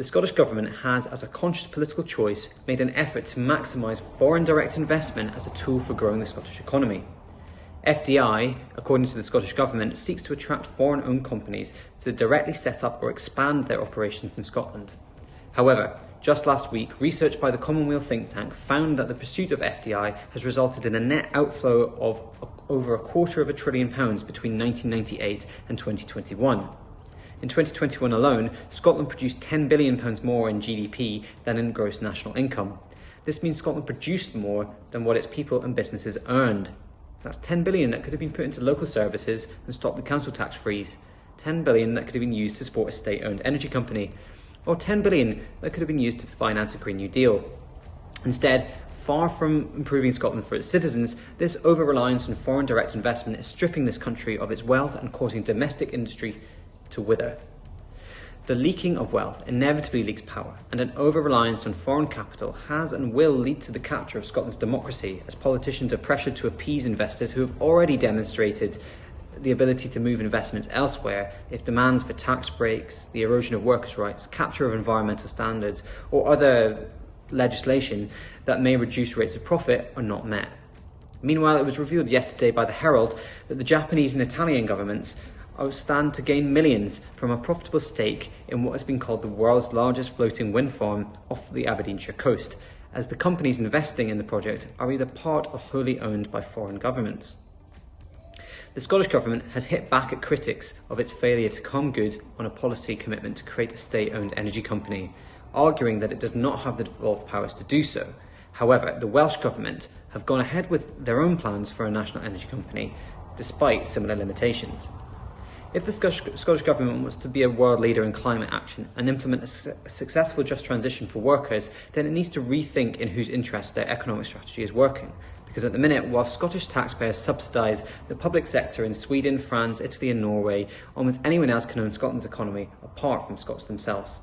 The Scottish Government has, as a conscious political choice, made an effort to maximise foreign direct investment as a tool for growing the Scottish economy. FDI, according to the Scottish Government, seeks to attract foreign-owned companies to directly set up or expand their operations in Scotland. However, just last week, research by the Commonwealth think tank found that the pursuit of FDI has resulted in a net outflow of over £250 billion between 1998 and 2021. In 2021 alone, Scotland produced £10 billion more in GDP than in gross national income. This means Scotland produced more than what its people and businesses earned. That's £10 billion that could have been put into local services and stopped the council tax freeze, £10 billion that could have been used to support a state-owned energy company, or £10 billion that could have been used to finance a Green New Deal. Instead, far from improving Scotland for its citizens, this over-reliance on foreign direct investment is stripping this country of its wealth and causing domestic industry to wither. The leaking of wealth inevitably leaks power, and an over-reliance on foreign capital has and will lead to the capture of Scotland's democracy as politicians are pressured to appease investors who have already demonstrated the ability to move investments elsewhere if demands for tax breaks, the erosion of workers' rights, capture of environmental standards, or other legislation that may reduce rates of profit are not met. Meanwhile, it was revealed yesterday by the Herald that the Japanese and Italian governments stand to gain millions from a profitable stake in what has been called the world's largest floating wind farm off the Aberdeenshire coast, as the companies investing in the project are either part or wholly owned by foreign governments. The Scottish Government has hit back at critics of its failure to come good on a policy commitment to create a state-owned energy company, arguing that it does not have the devolved powers to do so. However, the Welsh Government have gone ahead with their own plans for a national energy company, despite similar limitations. If the Scottish Government wants to be a world leader in climate action and implement a successful just transition for workers, then it needs to rethink in whose interest their economic strategy is working. Because at the minute, while Scottish taxpayers subsidise the public sector in Sweden, France, Italy and Norway, almost anyone else can own Scotland's economy apart from Scots themselves.